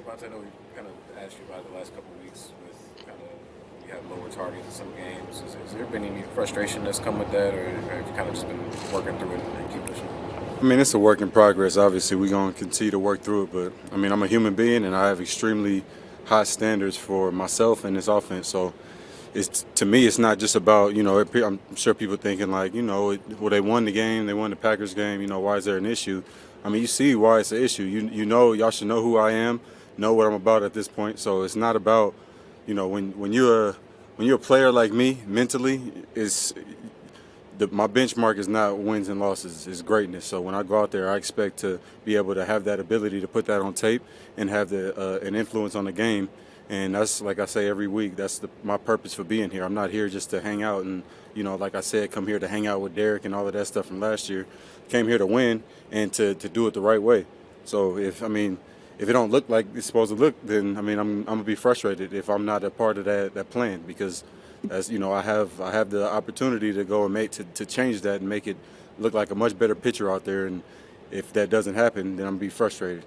Davante, I know we kind of asked you about it the last couple of weeks with kind of you have lower targets in some games. Has there been any frustration that's come with that, or have you kind of just been working through it and keep pushing? I mean, it's a work in progress. Obviously, we're going to continue to work through it. But, I mean, I'm a human being, and I have extremely high standards for myself and this offense. So, to me, it's not just about, I'm sure people thinking like, well, they won the game, they won the Packers game, why is there an issue? I mean, you see why it's an issue. Y'all should know who I am, know what I'm about at this point. So it's not about, when you're a player like me, mentally, my benchmark is not wins and losses, it's greatness. So when I go out there, I expect to be able to have that ability to put that on tape and have an influence on the game. And that's, like I say every week, that's my purpose for being here. I'm not here just to hang out and, like I said, come here to hang out with Derek and all of that stuff from last year. Came here to win and to do it the right way. So if it don't look like it's supposed to look, then I'm gonna be frustrated if I'm not a part of that plan, because as I have the opportunity to go and to change that and make it look like a much better picture out there. And if that doesn't happen, then I'm gonna be frustrated.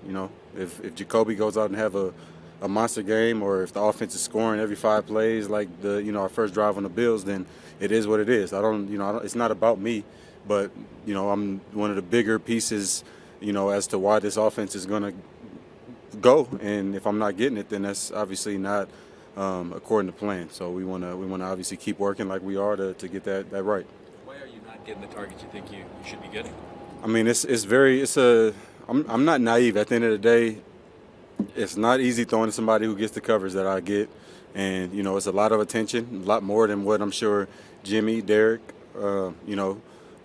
If Jacoby goes out and have a monster game, or if the offense is scoring every 5 plays like our first drive on the Bills, then it is what it is. It's not about me, but I'm one of the bigger pieces, as to why this offense is going to go. And if I'm not getting it, then that's obviously not according to plan. So we want to obviously keep working like we are to get that right. Why are you not getting the targets you think you should be getting? I mean, I'm not naive. At the end of the day, it's not easy throwing to somebody who gets the coverage that I get. And, it's a lot of attention, a lot more than what I'm sure Jimmy, Derek,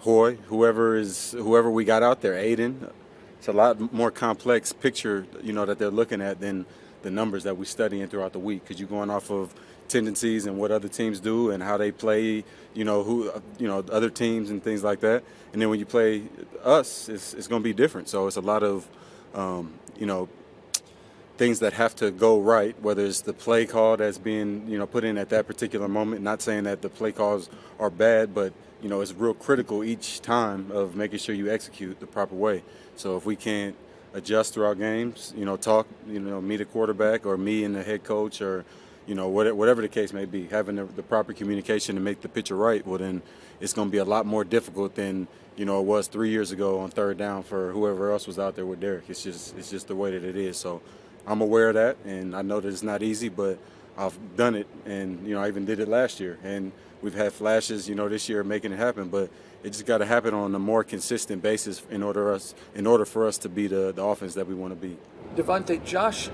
Hoy, whoever we got out there, Aiden. It's a lot more complex picture, that they're looking at than the numbers that we're studying throughout the week, because you're going off of tendencies and what other teams do and how they play, other teams and things like that. And then when you play us, it's going to be different. So it's a lot of, things that have to go right, whether it's the play call that's being, put in at that particular moment. Not saying that the play calls are bad, but, it's real critical each time of making sure you execute the proper way. So if we can't adjust throughout games, talk, me the quarterback or me and the head coach, or, whatever the case may be, having the proper communication to make the picture right, well, then it's going to be a lot more difficult than, it was 3 years ago on third down for whoever else was out there with Derek. It's just the way that it is. So I'm aware of that, and I know that it's not easy, but I've done it, and I even did it last year, and we've had flashes, this year making it happen, but it just got to happen on a more consistent basis in order for us to be the offense that we want to be. Davante, Josh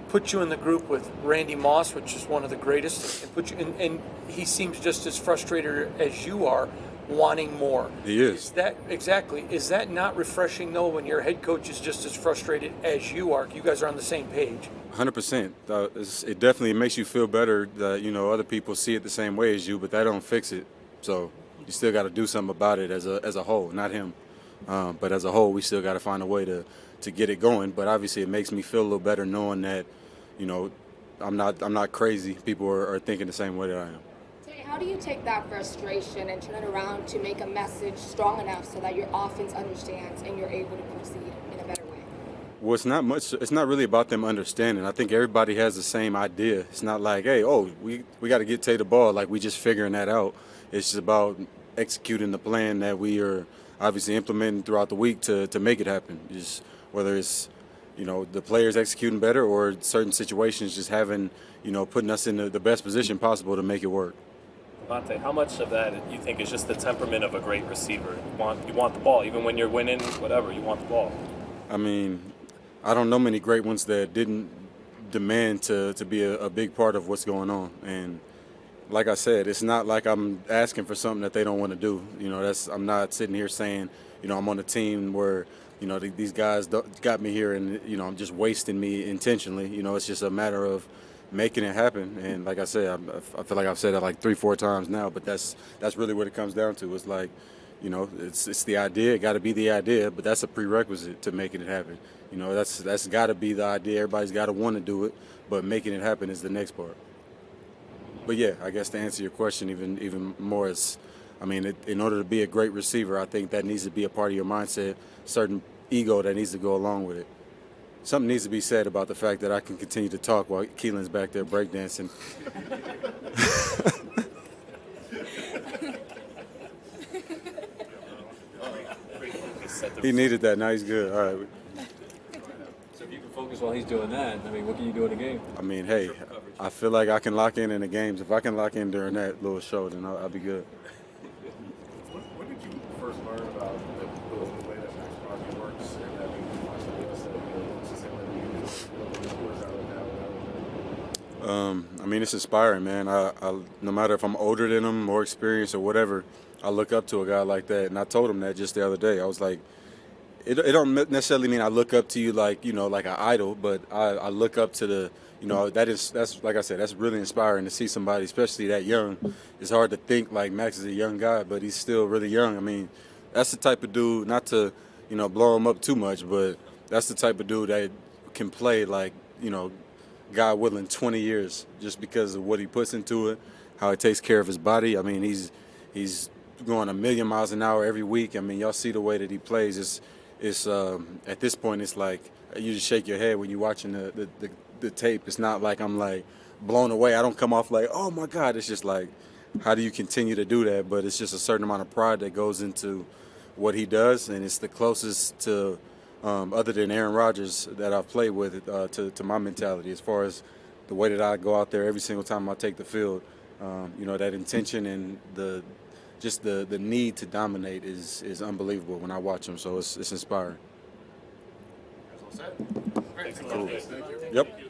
put you in the group with Randy Moss, which is one of the greatest, and he seems just as frustrated as you are, wanting more. He is. Is that not refreshing, though, when your head coach is just as frustrated as you are? You guys are on the same page. 100%. It definitely makes you feel better that, other people see it the same way as you, but that don't fix it. So you still got to do something about it as a whole, not him. But as a whole, we still got to find a way to get it going. But obviously it makes me feel a little better knowing that, I'm not crazy. People are thinking the same way that I am. How do you take that frustration and turn it around to make a message strong enough so that your offense understands and you're able to proceed in a better way? Well, it's not really about them understanding. I think everybody has the same idea. It's not like, hey, we got to get Tay the ball, like we just figuring that out. It's just about executing the plan that we are obviously implementing throughout the week to make it happen. Just whether it's, the players executing better, or certain situations just having, putting us in the best position possible to make it work. Davante, how much of that you think is just the temperament of a great receiver? You want the ball, even when you're winning, whatever, you want the ball. I mean, I don't know many great ones that didn't demand to be a big part of what's going on. And like I said, it's not like I'm asking for something that they don't want to do. I'm not sitting here saying, I'm on a team where, these guys got me here and, I'm just wasting me intentionally. It's just a matter of making it happen. And like I said, I feel like I've said that like 3-4 times now, but that's really what it comes down to. It's like, it's the idea. It got to be the idea, but that's a prerequisite to making it happen. That's got to be the idea. Everybody's got to want to do it, but making it happen is the next part. But yeah, I guess to answer your question even more, in order to be a great receiver, I think that needs to be a part of your mindset, certain ego that needs to go along with it. something needs to be said about the fact that I can continue to talk while Keelan's back there breakdancing. He needed that. Now he's good. All right. So if you can focus while he's doing that, I mean, what can you do in the game? I mean, hey, I feel like I can lock in the games. If I can lock in during that little show, then I'll be good. When did you first learn about the way that Maxx Crosby works and that maybe you watched the video set it's the same way that you do scores out of that? I mean, it's inspiring, man. I no matter if I'm older than him, more experienced or whatever, I look up to a guy like that. And I told him that just the other day. I was like, it don't necessarily mean I look up to you like, you know, like an idol, but I look up to the, you know, that's like I said, that's really inspiring to see somebody, especially that young. It's hard to think like Maxx is a young guy, but he's still really young. I mean, that's the type of dude, not to, you know, blow him up too much, but that's the type of dude that can play like, you know, God willing, 20 years just because of what he puts into it, how he takes care of his body. I mean, he's going 1,000,000 miles an hour every week. I mean, y'all see the way that he plays. It's at this point, it's like you just shake your head when you're watching the tape. It's not like I'm like blown away. I don't come off like, oh my God. It's just like, how do you continue to do that? But it's just a certain amount of pride that goes into what he does, and it's the closest to, other than Aaron Rodgers, that I've played with to my mentality as far as the way that I go out there every single time I take the field. You know, that intention and the need to dominate is unbelievable when I watch him. So it's inspiring. That's all set. Great. Cool. Yep.